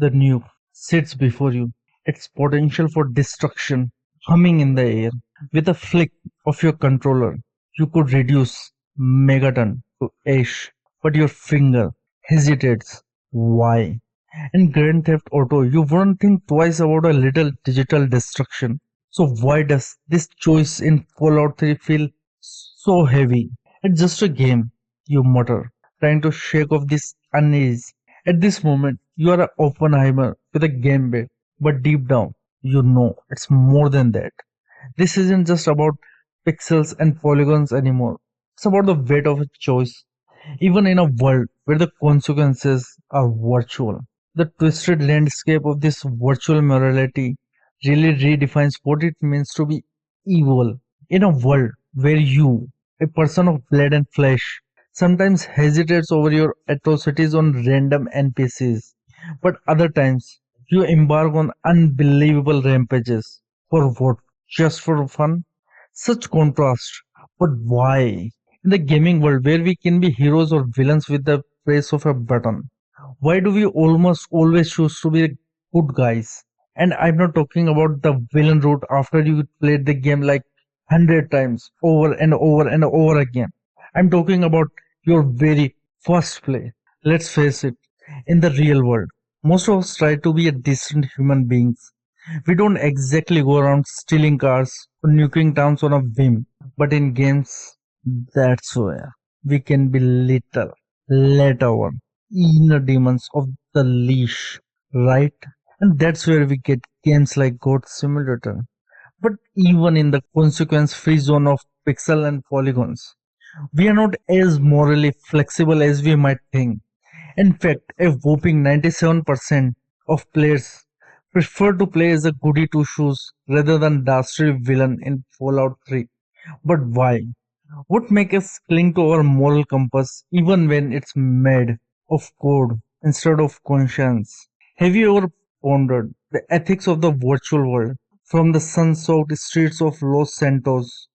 The nuke sits before you, its potential for destruction humming in the air. With a flick of your controller, you could reduce Megaton to ash, but your finger hesitates. Why? In Grand Theft Auto, you wouldn't think twice about a little digital destruction. So why does this choice in Fallout 3 feel so heavy? It's just a game, you mutter, trying to shake off this unease. At this moment, you are an Oppenheimer with a game bed, but deep down, you know it's more than that. This isn't just about pixels and polygons anymore. It's about the weight of a choice, even in a world where the consequences are virtual. The twisted landscape of this virtual morality really redefines what it means to be evil. In a world where you, a person of blood and flesh, sometimes hesitates over your atrocities on random NPCs, but other times you embark on unbelievable rampages. For what? Just for fun? Such contrast. But why? In the gaming world where we can be heroes or villains with the press of a button, why do we almost always choose to be good guys? And I'm not talking about the villain route after you played the game like 100 times over and over and over again. I'm talking about your very first play. Let's face it, in the real world, most of us try to be a decent human beings. We don't exactly go around stealing cars or nuking towns on a whim, but in games, that's where we can be little let our inner demons of the leash, right? And that's where we get games like God Simulator. But even in the consequence free zone of pixel and polygons, we are not as morally flexible as we might think. In fact, a whopping 97% of players prefer to play as a goody two shoes rather than dastardly villain in Fallout 3. But why? What makes us cling to our moral compass even when it's made of code instead of conscience? Have you ever pondered the ethics of the virtual world? From the sun-soaked streets of Los Santos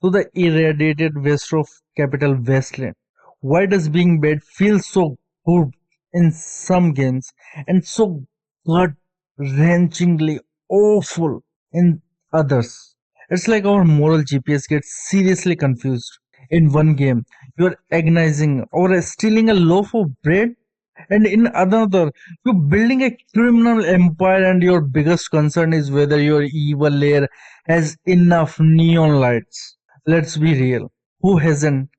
to the irradiated waste of Capital Wasteland. Why does being bad feel so good in some games and so gut-wrenchingly awful in others? It's like our moral GPS gets seriously confused. In one game, you're agonizing over stealing a loaf of bread, and in another, you're building a criminal empire, and your biggest concern is whether your evil lair has enough neon lights. Let's be real. Who hasn't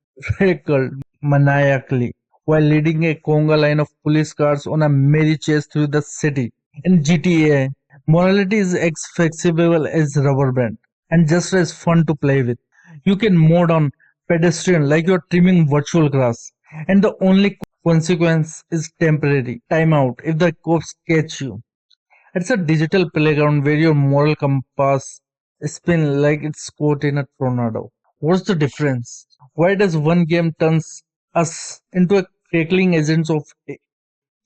reckled maniacally while leading a conga line of police cars on a merry chase through the city? In GTA, morality is as flexible as rubber band and just as fun to play with. You can mode on pedestrian like you're trimming virtual grass, and the only consequence is temporary timeout if the cops catch you. It's a digital playground where your moral compass spin like it's caught in a tornado. What's the difference? Why does one game turns us into a crackling agents of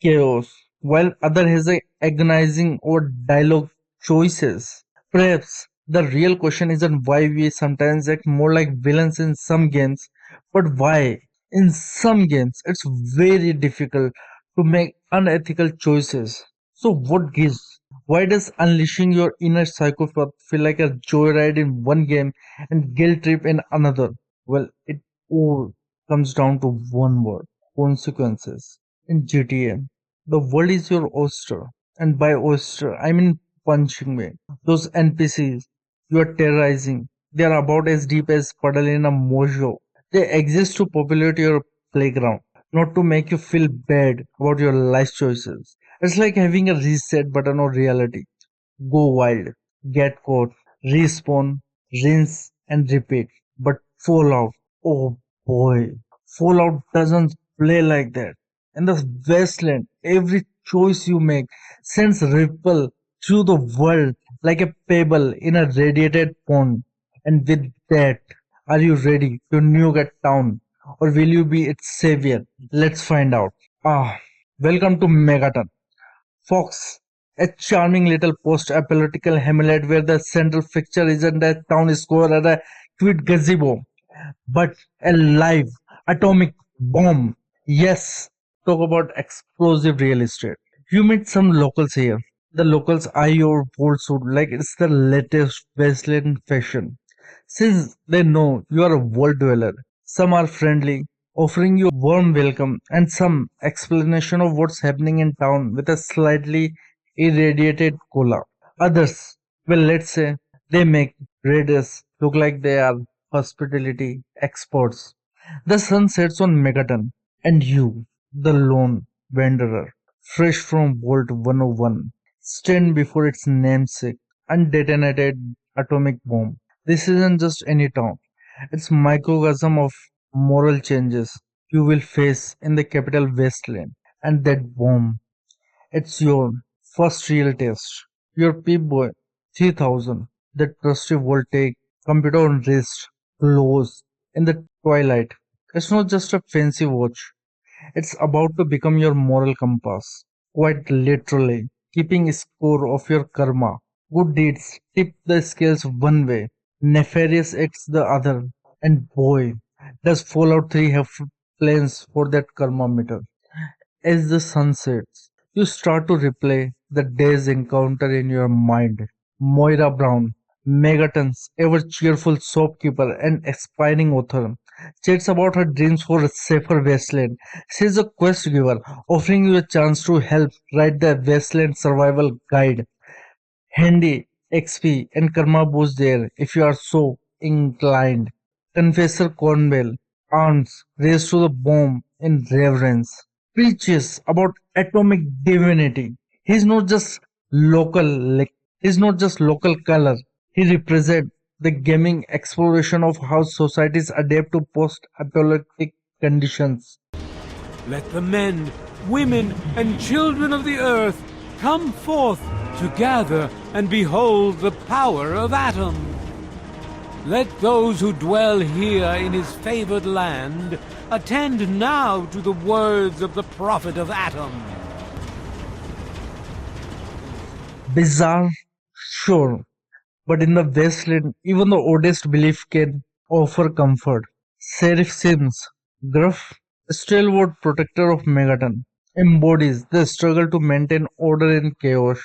chaos, while other has a agonizing or dialogue choices? Perhaps the real question isn't why we sometimes act more like villains in some games, but why in some games it's very difficult to make unethical choices. So what gives? Why does unleashing your inner psychopath feel like a joyride in one game and guilt trip in another? Well, it all comes down to one word: consequences. In GTA, the world is your oyster, and by oyster, I mean punching bag. Those NPCs you are terrorizing, they are about as deep as puddle in a mojo. They exist to populate your playground, not to make you feel bad about your life choices. It's like having a reset button on reality. Go wild, get caught, respawn, rinse and repeat. But Fallout, oh boy, Fallout doesn't play like that. In the wasteland, every choice you make sends ripple through the world like a pebble in a radiated pond. And with that, are you ready to nuke a town? Or will you be its savior? Let's find out. Ah, welcome to Megaton. Fox, a charming little post-apocalyptic hamlet where the central fixture isn't a town square or a cute gazebo, but a live atomic bomb. Yes, talk about explosive real estate. You meet some locals here. The locals eye your bold suit like it's the latest Westland fashion. Since they know you are a world dweller, some are friendly, offering you a warm welcome and some explanation of what's happening in town with a slightly irradiated cola. Others, well, let's say, they make raiders look like they are hospitality experts. The sun sets on Megaton, and you, the lone wanderer, fresh from Vault 101, stand before its namesake, undetonated atomic bomb. This isn't just any town, it's microcosm of moral changes you will face in the capital wasteland. And that bomb, it's your first real test. Your Pip-Boy 3000, that trusty voltaic computer on wrist, glows in the twilight. It's not just a fancy watch, it's about to become your moral compass, quite literally, keeping score of your karma. Good deeds tip the scales one way, nefarious acts the other, and boy, does Fallout 3 have plans for that karma meter. As the sun sets, you start to replay the day's encounter in your mind. Moira Brown, Megaton's ever cheerful shopkeeper and aspiring author, chats about her dreams for a safer wasteland. She is a quest giver, offering you a chance to help write the wasteland survival guide. Handy XP and karma boost there if you are so inclined. Confessor Cornwell, arms raised to the bomb in reverence, preaches about atomic divinity. He's not just local he's not just local color. He represents the gaming exploration of how societies adapt to post-apocalyptic conditions. Let the men, women, and children of the earth come forth to gather and behold the power of Atom. Let those who dwell here in his favored land attend now to the words of the prophet of Atom. Bizarre, sure, but in the wasteland, even the oddest belief can offer comfort. Sheriff Sims, gruff, stalwart protector of Megaton, embodies the struggle to maintain order in chaos.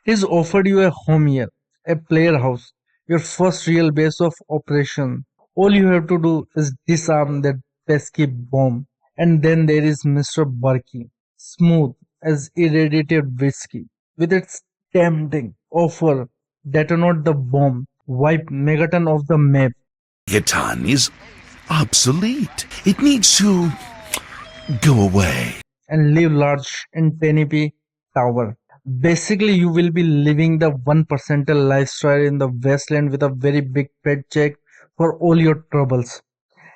He's offered you a home here, a player house, your first real base of operation. All you have to do is disarm that pesky bomb. And then there is Mr. Burkey, smooth as irradiated whiskey, with its tempting offer, detonate the bomb, wipe Megaton off the map, Megaton is obsolete. It needs to go away. and live large in Tenepe Tower. Basically, you will be living the 1% lifestyle in the wasteland with a very big paycheck for all your troubles.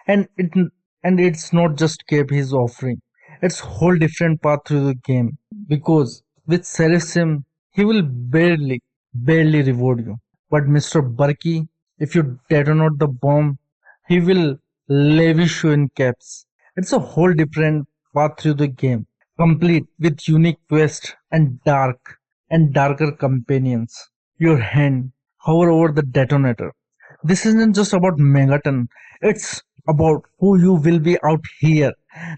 And it's not just cape he's offering. It's whole different path through the game. Because with Serasim, he will barely reward you. But Mr. Burkey, if you detonate the bomb, he will lavish you in caps. It's a whole different path through the game, complete with unique twists and darker companions. Your hand hover over the detonator. This isn't just about Megaton, it's about who you will be out here.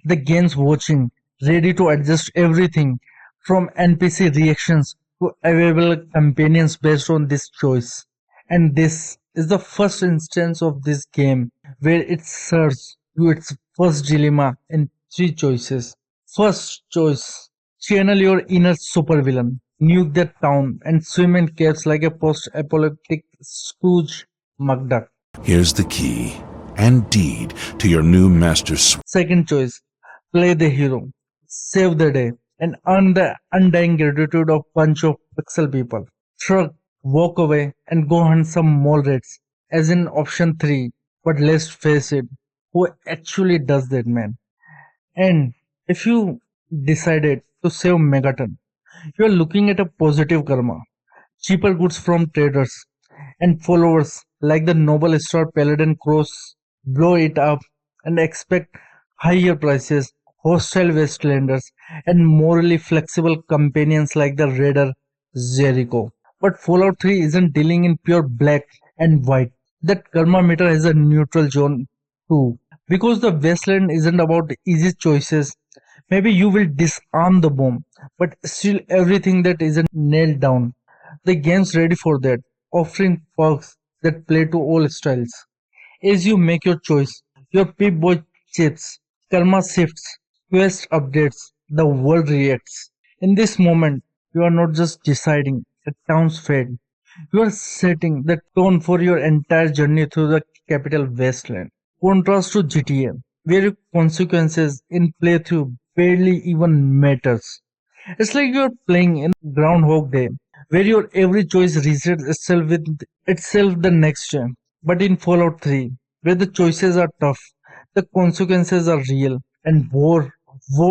The game's watching, ready to adjust everything from NPC reactions to available companions based on this choice. And this is the first instance of this game where it serves you its first dilemma in three choices. First choice, channel your inner supervillain, nuke that town, and swim in caves like a post-apocalyptic Scrooge McDuck. Here's the key and deed to your new master Second choice, play the hero, save the day, and earn the undying gratitude of bunch of pixel people. Shrug, walk away, and go hunt some mole rats, as in option 3. But let's face it, who actually does that, man? And if you decided to save Megaton, you are looking at a positive karma, cheaper goods from traders, and followers like the Noble Star Paladin Cross blow it up and expect higher prices, hostile Westlanders, and morally flexible companions like the Raider Jericho. But Fallout 3 isn't dealing in pure black and white. That karma meter has a neutral zone too. Because the Wasteland isn't about easy choices Maybe you will disarm the bomb, but still everything that isn't nailed down. The game's ready for that, offering perks that play to all styles. As you make your choice, your Pip-Boy chips, karma shifts, quest updates, the world reacts. In this moment, you are not just deciding a town's fate, you are setting the tone for your entire journey through the capital wasteland. Contrast to GTA, where your consequences in playthrough barely even matters. It's like you're playing in Groundhog Day, where your every choice resets itself with itself the next time. But in Fallout 3, where the choices are tough, the consequences are real, and war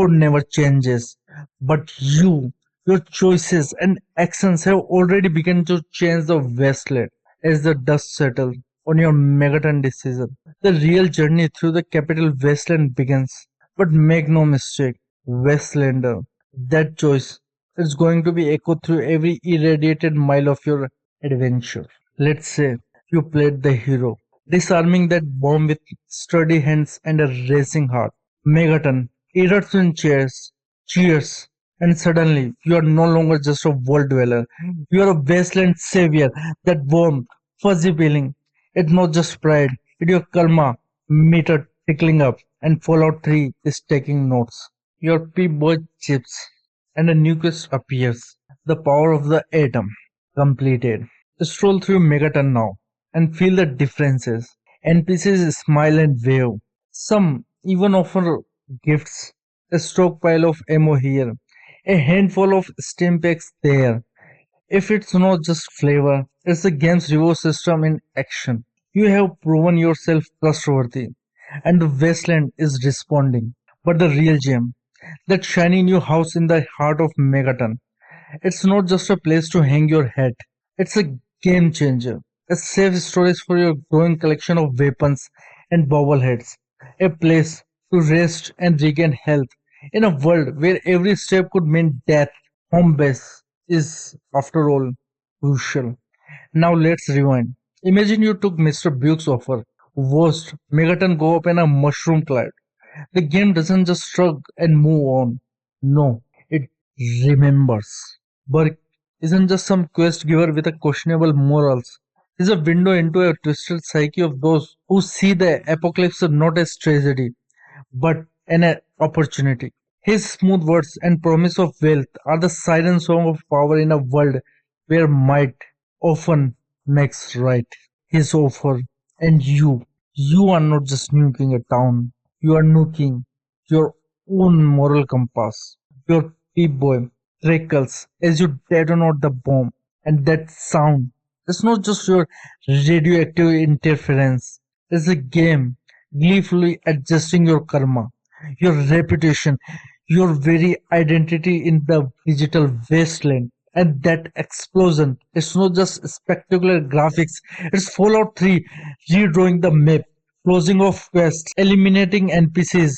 never changes. But your choices and actions have already begun to change the wasteland as the dust settles on your Megaton decision. The real journey through the capital wasteland begins. But make no mistake, Wastelander, that choice is going to be echoed through every irradiated mile of your adventure. Let's say you played the hero, disarming that bomb with sturdy hands and a racing heart. Megaton erupts in cheers, and suddenly you are no longer just a world dweller. You are a wasteland savior. That warm, fuzzy feeling. It's not just pride, it's your karma meter tickling up, and Fallout 3 is taking notes. Your P-boy chips, and a nucleus appears. The power of the atom. Completed. Stroll through Megaton now and feel the differences. NPCs smile and wave. Some even offer gifts. A stockpile of ammo here. A handful of stim packs there. If it's not just flavor, it's the game's reward system in action. You have proven yourself trustworthy, and the wasteland is responding. But the real gem, that shiny new house in the heart of Megaton, it's not just a place to hang your hat. It's a game changer. A safe storage for your growing collection of weapons and bobbleheads. A place to rest and regain health. In a world where every step could mean death, home base is, after all, crucial. Now let's rewind. Imagine you took Mr. Buick's offer. Worst, Megaton go up in a mushroom cloud. The game doesn't just shrug and move on. No, it remembers. Burke isn't just some quest giver with a questionable morals. He's a window into a twisted psyche of those who see the apocalypse not as tragedy, but an opportunity. His smooth words and promise of wealth are the siren song of power in a world where might often makes right. His offer, and you are not just nuking a town, you are nuking your own moral compass. Your P-boy crackles as you detonate the bomb, and that sound is not just your radioactive interference, it's a game gleefully adjusting your karma, your reputation, your very identity in the digital wasteland. And that explosion is not just spectacular graphics, it's Fallout 3 redrawing the map, closing off quests, eliminating NPCs.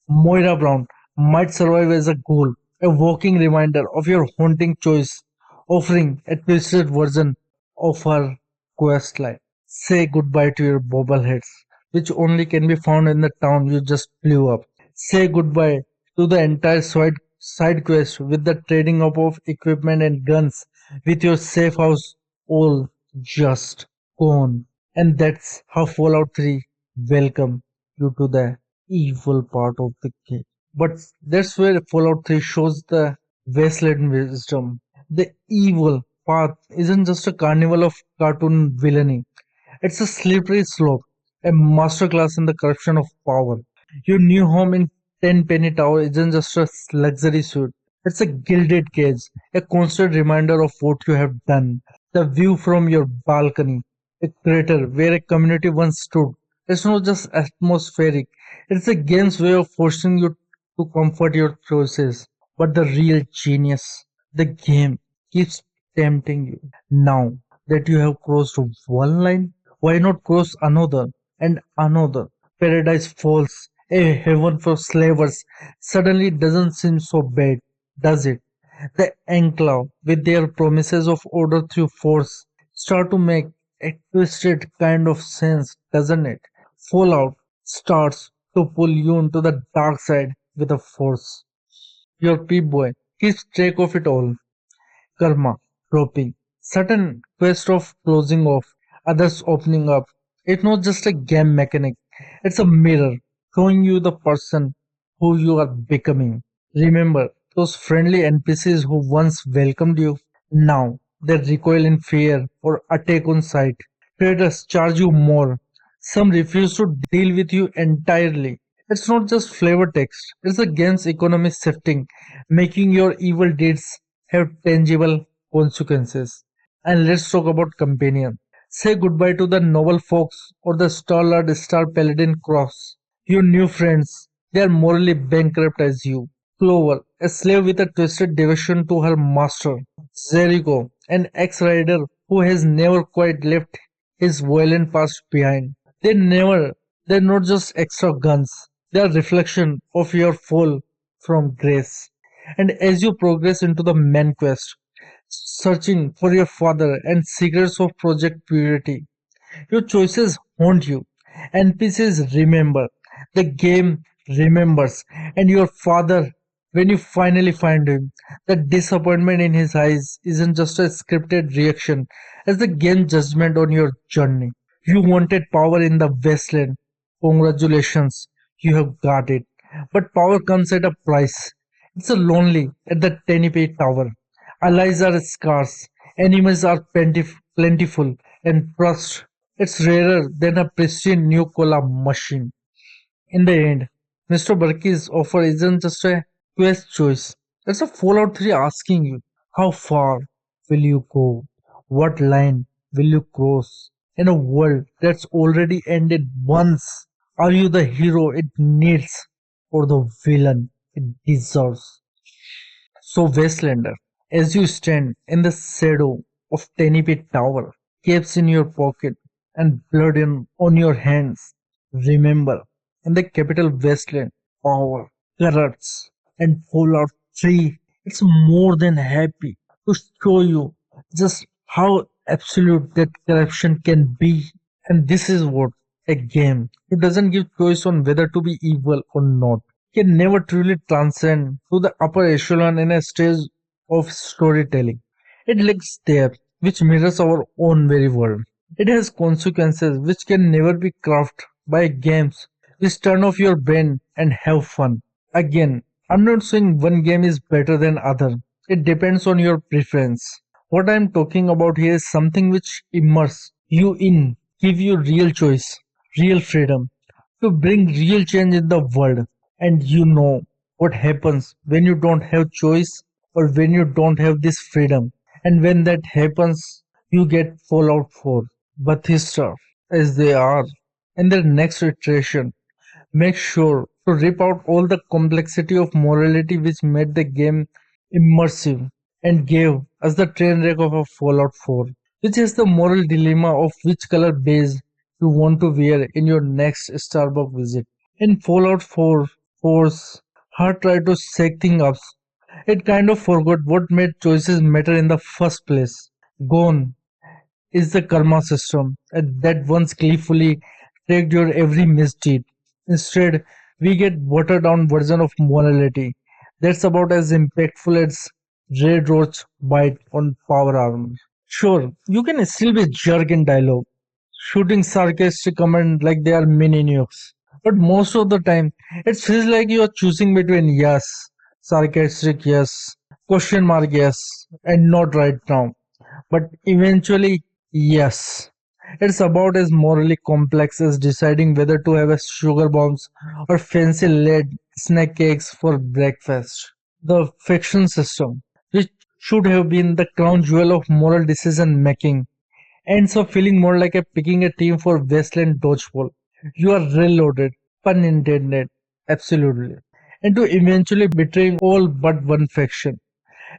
Moira Brown might survive as a ghoul, a walking reminder of your haunting choice, offering a twisted version of her questline. Say goodbye to your bobbleheads, which only can be found in the town you just blew up. Say goodbye to the entire side quest with the trading up of equipment and guns with your safe house all just gone. And that's how Fallout 3 welcome you to the evil part of the game. But that's where Fallout 3 shows the wasteland wisdom. The evil path isn't just a carnival of cartoon villainy. It's a slippery slope, a masterclass in the corruption of power. Your new home in Tenpenny Tower isn't just a luxury suite. It's a gilded cage, a constant reminder of what you have done. The view from your balcony, a crater where a community once stood. It's not just atmospheric, it's the game's way of forcing you to comfort your choices. But the real genius, the game, keeps tempting you. Now that you have crossed one line, why not cross another and another? Paradise Falls, a heaven for slavers, suddenly doesn't seem so bad, does it? The Enclave, with their promises of order through force, start to make a twisted kind of sense, doesn't it? Fallout starts to pull you into the dark side with a force. Your Pip-Boy keeps track of it all. Karma, dropping, certain quest of closing off, others opening up. It's not just a game mechanic, it's a mirror showing you the person who you are becoming. Remember those friendly NPCs who once welcomed you? Now they recoil in fear or attack on sight. Traders charge you more. Some refuse to deal with you entirely. It's not just flavor text, it's the game's economy shifting, making your evil deeds have tangible consequences. And let's talk about companion. Say goodbye to the noble fox or the stalwart star paladin cross. Your new friends, they are morally bankrupt as you. Clover, a slave with a twisted devotion to her master. Jericho, an ex-rider who has never quite left his violent past behind. They never, they're not just extra guns. They are reflection of your fall from grace. And as you progress into the main quest, searching for your father and secrets of Project Purity, your choices haunt you. NPCs remember, the game remembers, and your father, when you finally find him, the disappointment in his eyes isn't just a scripted reaction, as the game judgment on your journey. You wanted power in the wasteland. Congratulations, you have got it. But power comes at a price. It's a lonely at the Tenepe Tower. Allies are scarce, enemies are plentiful, and trust, it's rarer than a pristine new cola machine. In the end, Mr. Burkey's offer isn't just a quest choice. It's a Fallout 3 asking you, how far will you go? What line will you cross? In a world that's already ended once, are you the hero it needs or the villain it deserves? So, Wastelander, as you stand in the shadow of Tenepe Tower, caps in your pocket and blood on your hands, remember, in the capital Wasteland, power, corrupts, and Fallout 3, it's more than happy to show you just how absolute that corruption can be. And this is what a game. It doesn't give choice on whether to be evil or not. Can never truly transcend to the upper echelon in a stage of storytelling. It lacks depth, which mirrors our own very world. It has consequences which can never be crafted by games which turn off your brain and have fun. Again, I'm not saying one game is better than other. It depends on your preference. What I'm talking about here is something which immerse you in, give you real choice, real freedom, to bring real change in the world. And you know what happens when you don't have choice or when you don't have this freedom. And when that happens, you get Fallout 4. Bethesda, as they are, in their next iteration, make sure to rip out all the complexity of morality which made the game immersive and gave us the train wreck of a Fallout 4, which is the moral dilemma of which color badge you want to wear in your next Starbucks visit. In Fallout 4, Force, Hart tried to shake things up. It kind of forgot what made choices matter in the first place. Gone is the karma system that once gleefully tracked your every misdeed. Instead, we get watered down version of morality that's about as impactful as Red Roach bite on power armor. Sure, you can still be jerk in dialogue, shooting sarcastic comment like they are mini nukes. But most of the time, it feels like you are choosing between yes, sarcastic yes, question mark yes, and not right now. But eventually, yes. It's about as morally complex as deciding whether to have a sugar bombs or fancy lead snack cakes for breakfast. The faction system, which should have been the crown jewel of moral decision making, ends up feeling more like a picking a team for Westland dodgeball. You are reloaded, pun intended, absolutely, into eventually betraying all but one faction.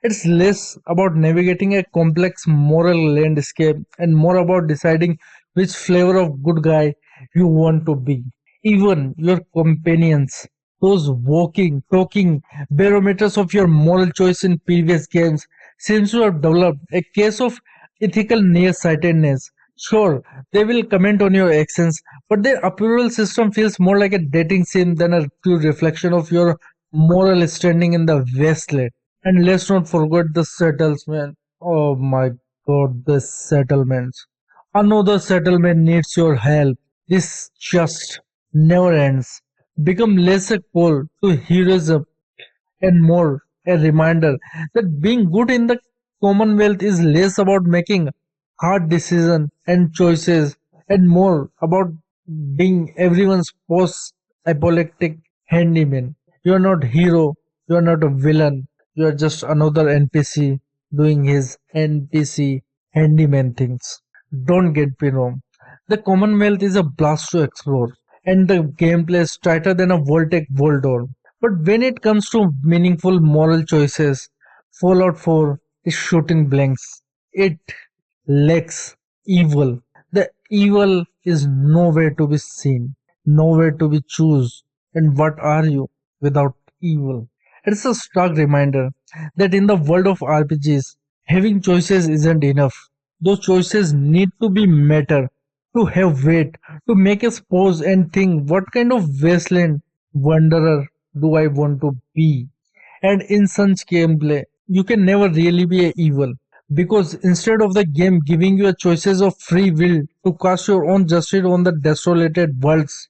It's less about navigating a complex moral landscape and more about deciding which flavor of good guy you want to be. Even your companions, those walking, talking barometers of your moral choice in previous games, seems to have developed a case of ethical nearsightedness. Sure, they will comment on your actions, but their approval system feels more like a dating sim than a true reflection of your moral standing in the wasteland. And let's not forget the settlements. Oh my god, the settlements. Another settlement needs your help. This just never ends. Become less a call to heroism and more a reminder that being good in the Commonwealth is less about making hard decisions and choices and more about being everyone's post-apocalyptic handyman. You are not hero, you are not a villain, you are just another NPC doing his NPC handyman things. Don't get me wrong. The Commonwealth is a blast to explore, and the gameplay is tighter than a Voltec Voldor. But when it comes to meaningful moral choices, Fallout 4 is shooting blanks. It lacks evil. The evil is nowhere to be seen, nowhere to be choose. And what are you without evil? It's a stark reminder that in the world of RPGs, having choices isn't enough. Those choices need to be matter, to have weight, to make us pause and think what kind of wasteland wanderer do I want to be? And in such gameplay, you can never really be a evil because instead of the game giving you a choices of free will to cast your own justice on the desolated worlds,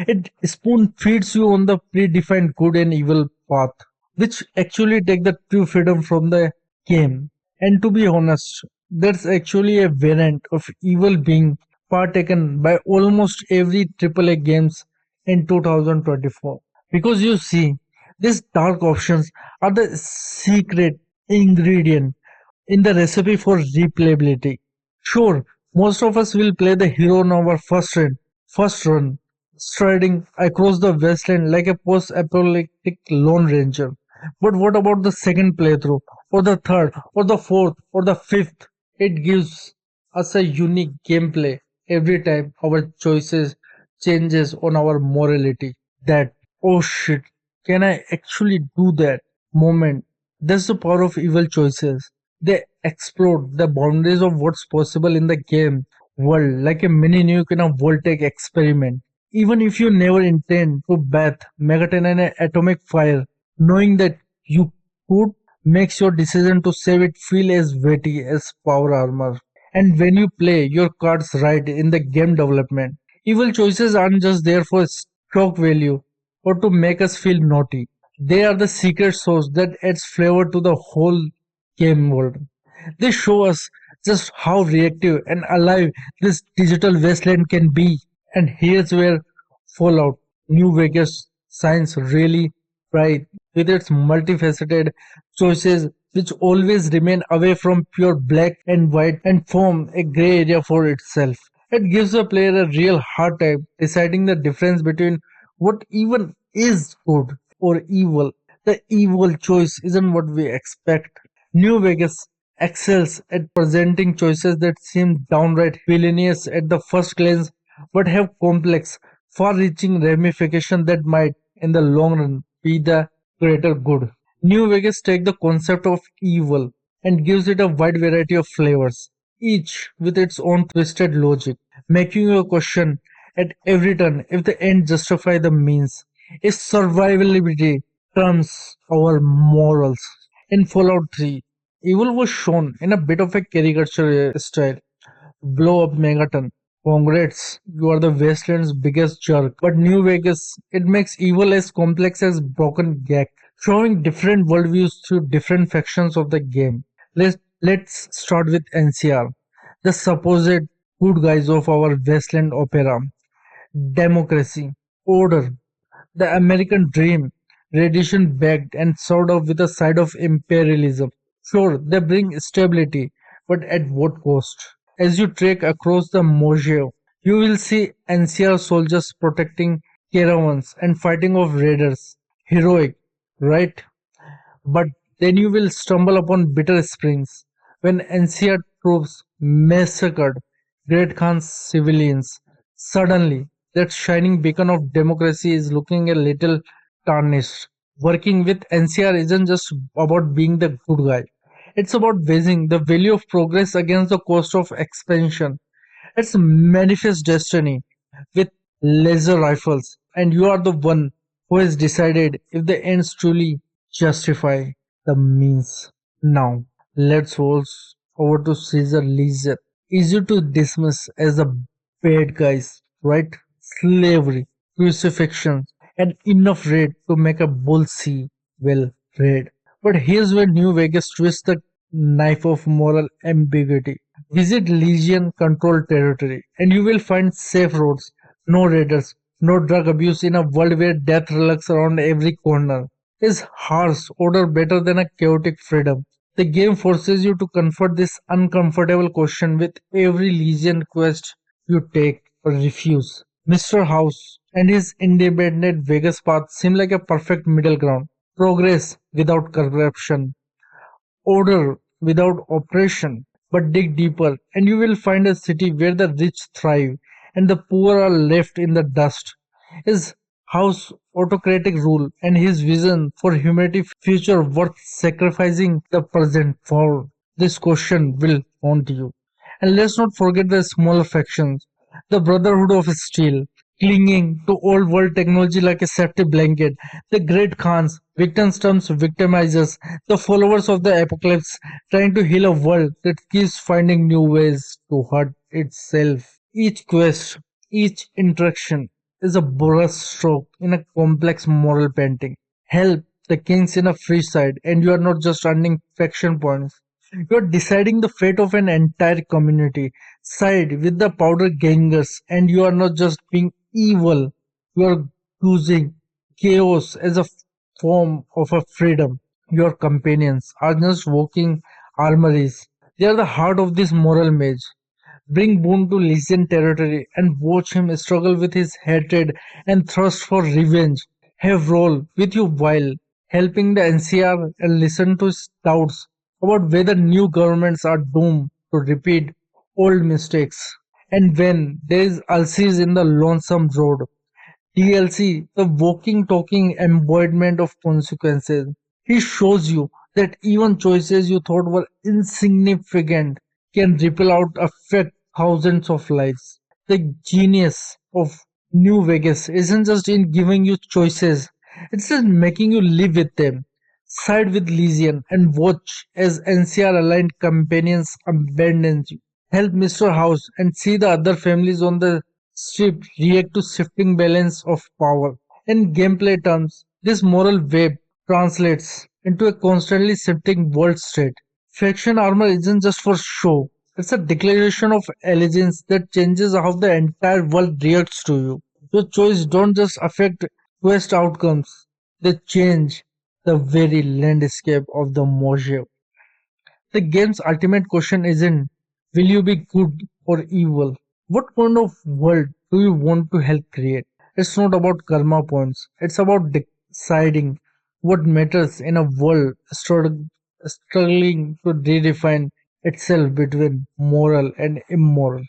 it spoon feeds you on the predefined good and evil path, which actually take the true freedom from the game. And to be honest, that's actually a variant of evil being partaken by almost every AAA games in 2024. Because you see, these dark options are the secret ingredient in the recipe for replayability. Sure, most of us will play the hero on our first run, striding across the wasteland like a post-apocalyptic lone ranger. But what about the second playthrough, or the third, or the fourth, or the fifth? It gives us a unique gameplay every time our choices changes on our morality. That oh shit, can I actually do that moment? That's the power of evil choices. They explode the boundaries of what's possible in the game world like a mini nuke in a Voltec experiment. Even if you never intend to bath Megaton in an atomic fire, knowing that you could makes your decision to save it feel as weighty as power armor. And when you play your cards right in the game development, evil choices aren't just there for shock value or to make us feel naughty. They are the secret sauce that adds flavor to the whole game world. They show us just how reactive and alive this digital wasteland can be. And here's where Fallout New Vegas shines really bright with its multifaceted choices which always remain away from pure black and white and form a gray area for itself. It gives the player a real hard time deciding the difference between what even is good or evil. The evil choice isn't what we expect. New Vegas excels at presenting choices that seem downright villainous at the first glance but have complex, far reaching ramifications that might, in the long run, be the greater good. New Vegas takes the concept of evil and gives it a wide variety of flavors, each with its own twisted logic, making you question at every turn if the end justify the means. If survivability trumps our morals. In Fallout 3, evil was shown in a bit of a caricature style. Blow up Megaton. Congrats, you are the Wasteland's biggest jerk. But New Vegas, it makes evil as complex as Broken Gag, showing different worldviews through different factions of the game. Let's start with NCR, the supposed good guys of our Wasteland opera. Democracy, order, the American dream, radiation backed and sort of with a side of imperialism. Sure, they bring stability, but at what cost? As you trek across the Mojave, you will see NCR soldiers protecting caravans and fighting off raiders. Heroic, right? But then you will stumble upon Bitter Springs, when NCR troops massacred Great Khan's civilians. Suddenly, that shining beacon of democracy is looking a little tarnished. Working with NCR isn't just about being the good guy. It's about weighing the value of progress against the cost of expansion. It's manifest destiny with laser rifles, and you are the one who has decided if the ends truly justify the means. Now, let's waltz over to Caesar Leisure. Easy to dismiss as the bad guys, right? Slavery, crucifixion, and enough red to make a bull see well red. But here's where New Vegas twists the knife of moral ambiguity. Visit Legion controlled territory, and you will find safe roads, no raiders, no drug abuse in a world where death lurks around every corner. Is harsh order better than a chaotic freedom? The game forces you to confront this uncomfortable question with every Legion quest you take or refuse. Mr. House and his independent Vegas path seem like a perfect middle ground. Progress without corruption, order without oppression. But dig deeper, and you will find a city where the rich thrive and the poor are left in the dust. His house autocratic rule and his vision for humanity future worth sacrificing the present for? This question will haunt you. And let's not forget the smaller factions, the Brotherhood of Steel, clinging to old world technology like a safety blanket, the great Khans, victims terms victimizers, the followers of the apocalypse, trying to heal a world that keeps finding new ways to hurt itself. Each quest, each interaction is a brushstroke in a complex moral painting. Help the kings in a free side, and you are not just earning faction points. You are deciding the fate of an entire community. Side with the powder gangers, and you are not just being evil. You are choosing chaos as a form of a freedom. Your companions are just walking armories. They are the heart of this moral maze. Bring Boone to Legion territory and watch him struggle with his hatred and thirst for revenge. Have Roll with you while helping the NCR and listen to his doubts about whether new governments are doomed to repeat old mistakes. And when there is Ulysses in the Lonesome Road, DLC, the walking talking embodiment of consequences. He shows you that even choices you thought were insignificant can ripple out affect thousands of lives. The genius of New Vegas isn't just in giving you choices, it's in making you live with them. Side with Legion and watch as NCR aligned companions abandon you. Help Mr. House and see the other families on the strip react to shifting balance of power. In gameplay terms, this moral web translates into a constantly shifting world state. Faction armor isn't just for show, it's a declaration of allegiance that changes how the entire world reacts to you. Your choice don't just affect quest outcomes, they change the very landscape of the Mojave. The game's ultimate question isn't will you be good or evil? What kind of world do you want to help create? It's not about karma points, it's about deciding what matters in a world struggling to redefine itself between moral and immoral.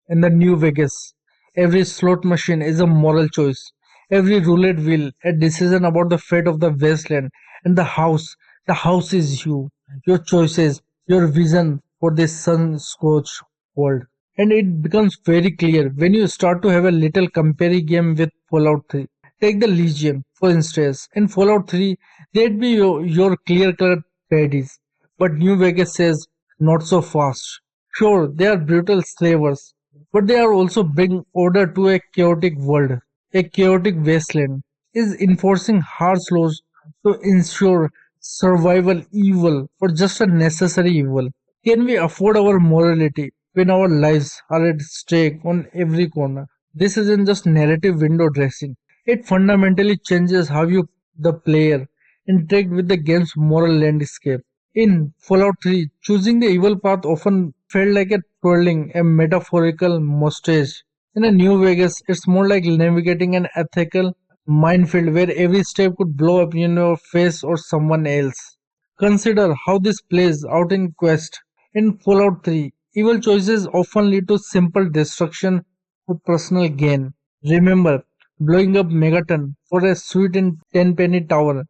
In the New Vegas, every slot machine is a moral choice. Every roulette wheel a decision about the fate of the wasteland. And the house is you. Your choices, your vision for this sun-scorched world. And it becomes very clear when you start to have a little compare game with Fallout 3. Take the Legion, for instance. In Fallout 3, they'd be your clear-cut baddies. But New Vegas says, not so fast. Sure, they are brutal slavers, but they are also bring order to a chaotic world. A chaotic wasteland is enforcing harsh laws to ensure survival evil or just a necessary evil. Can we afford our morality when our lives are at stake on every corner? This isn't just narrative window dressing. It fundamentally changes how you, the player, interact with the game's moral landscape. In Fallout 3, choosing the evil path often felt like a twirling a metaphorical mustache. In a New Vegas, it's more like navigating an ethical minefield where every step could blow up in your face or someone else. Consider how this plays out in Quest. In Fallout 3, evil choices often lead to simple destruction for personal gain. Remember, blowing up Megaton for a suite in Tenpenny Tower.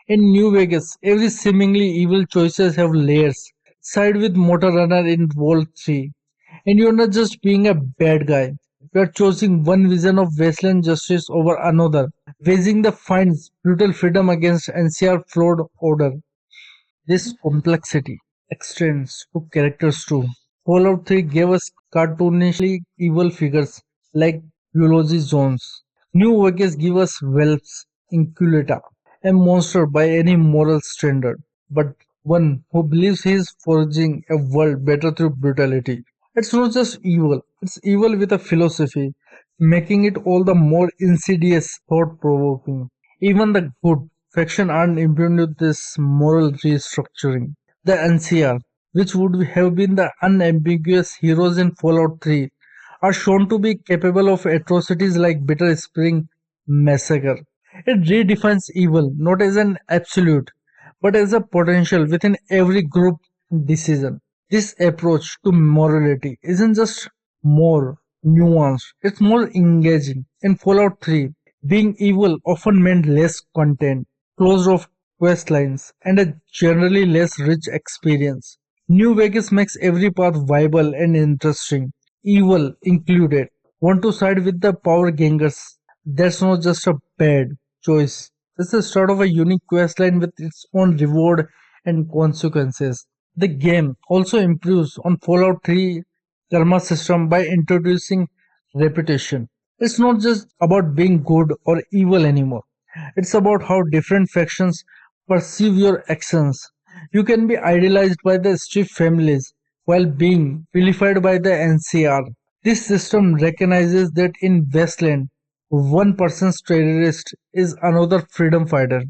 In New Vegas, every seemingly evil choices have layers. Side with Motor Runner in Vault 3. And you're not just being a bad guy. You're choosing one vision of wasteland justice over another. waging the finds brutal freedom against NCR flawed order. This complexity extends to characters too. Fallout 3 gave us cartoonishly evil figures like Eulogy Jones. New Vegas give us Welps, Inculata, a monster by any moral standard, but one who believes he is forging a world better through brutality. It's not just evil, it's evil with a philosophy, making it all the more insidious, thought provoking. Even the good faction aren't immune to this moral restructuring. The NCR, which would have been the unambiguous heroes in Fallout 3, are shown to be capable of atrocities like Bitter Spring Massacre. It redefines evil not as an absolute, but as a potential within every group decision. This approach to morality isn't just more nuanced, it's more engaging. In Fallout 3, being evil often meant less content, closed off quest lines, and a generally less rich experience. New Vegas makes every path viable and interesting, evil included. Want to side with the power gangers? That's not just a bad choice. It's the start of a unique questline with its own reward and consequences. The game also improves on Fallout 3 karma system by introducing reputation. It's not just about being good or evil anymore. It's about how different factions perceive your actions. You can be idolized by the Strip families while being vilified by the NCR. This system recognizes that in Westland, one person's terrorist is another freedom fighter,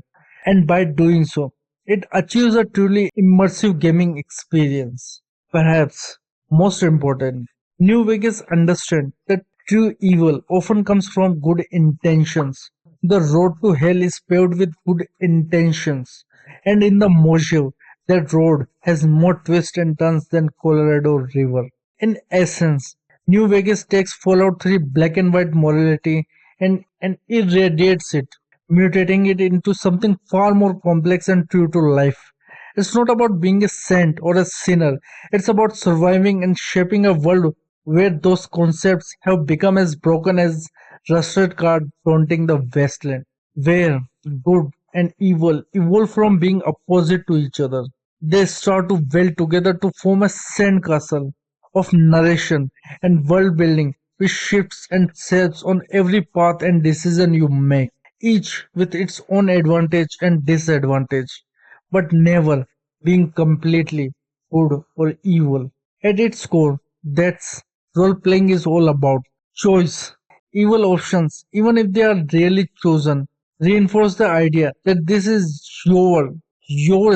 and by doing so, it achieves a truly immersive gaming experience. Perhaps most important, New Vegas understands that true evil often comes from good intentions. The road to hell is paved with good intentions, and in the Mojave, that road has more twists and turns than Colorado River. In essence, New Vegas takes Fallout 3 black and white morality and irradiates it, mutating it into something far more complex and true to life. It's not about being a saint or a sinner, it's about surviving and shaping a world where those concepts have become as broken as rusted card fronting the wasteland, where good and evil evolve from being opposite to each other. They start to weld together to form a sandcastle of narration and world building which shifts and shapes on every path and decision you make, each with its own advantage and disadvantage, but never being completely good or evil. At its core, that's role playing is all about choice. Evil options, even if they are rarely chosen, reinforce the idea that this is your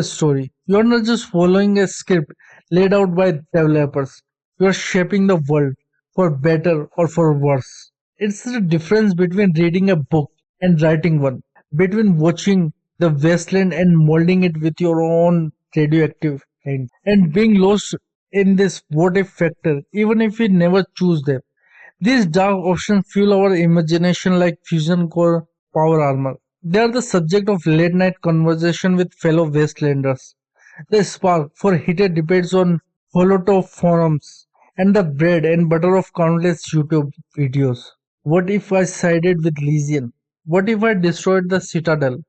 story. You're not just following a script laid out by developers. You're shaping the world for better or for worse. It's the difference between reading a book and writing one, between watching the wasteland and molding it with your own radioactive hand, and being lost in this what if factor, even if we never choose them. These dark options fuel our imagination like fusion core power armor. They are the subject of late night conversation with fellow Wastelanders. They spark for heated debates on Holoto forums and the bread and butter of countless YouTube videos. What if I sided with Legion? What if I destroyed the Citadel?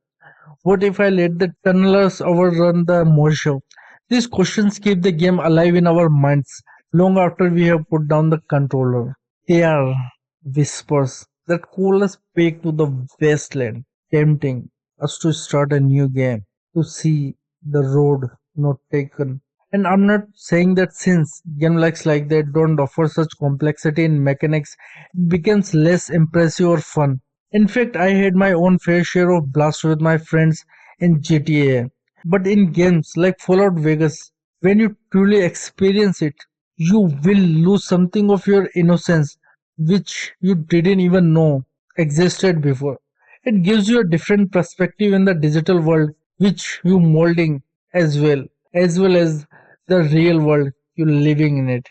What if I let the tunnelers overrun the Moshav? These questions keep the game alive in our minds long after we have put down the controller. They are whispers that call us back to the wasteland, tempting us to start a new game, to see the road not taken. And I'm not saying that since game like that don't offer such complexity in mechanics, it becomes less impressive or fun. In fact, I had my own fair share of blast with my friends in GTA. But in games like Fallout Vegas, when you truly experience it, you will lose something of your innocence which you didn't even know existed before. It gives you a different perspective in the digital world which you molding as well as the real world you're living in it.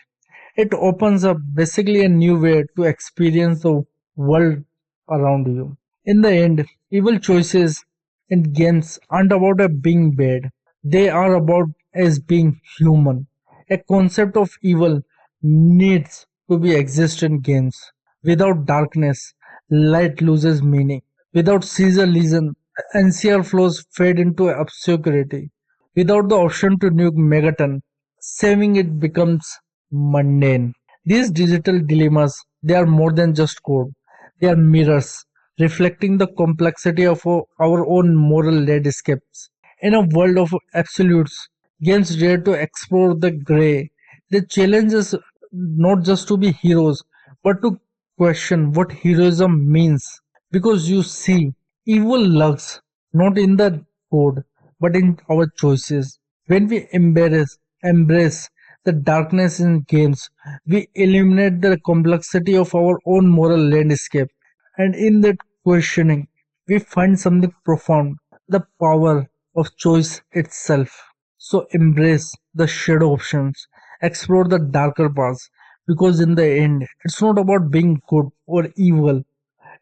It opens up basically a new way to experience the world around you. In the end, evil choices in games aren't about a being bad. They are about as being human. A concept of evil needs to be exist in games. Without darkness, light loses meaning. Without Caesar legion, NCR flows fade into obscurity. Without the option to nuke Megaton, saving it becomes mundane. These digital dilemmas, they are more than just code. They are mirrors, reflecting the complexity of our own moral landscapes. In a world of absolutes, games dare to explore the grey. They challenge us not just to be heroes, but to question what heroism means. Because you see, evil lurks not in the code, but in our choices. When we embrace the darkness in games, we eliminate the complexity of our own moral landscape. And in that questioning, we find something profound, the power of choice itself. So embrace the shadow options, explore the darker paths, because in the end, it's not about being good or evil,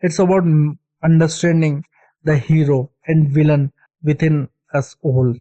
it's about understanding the hero and villain within us all.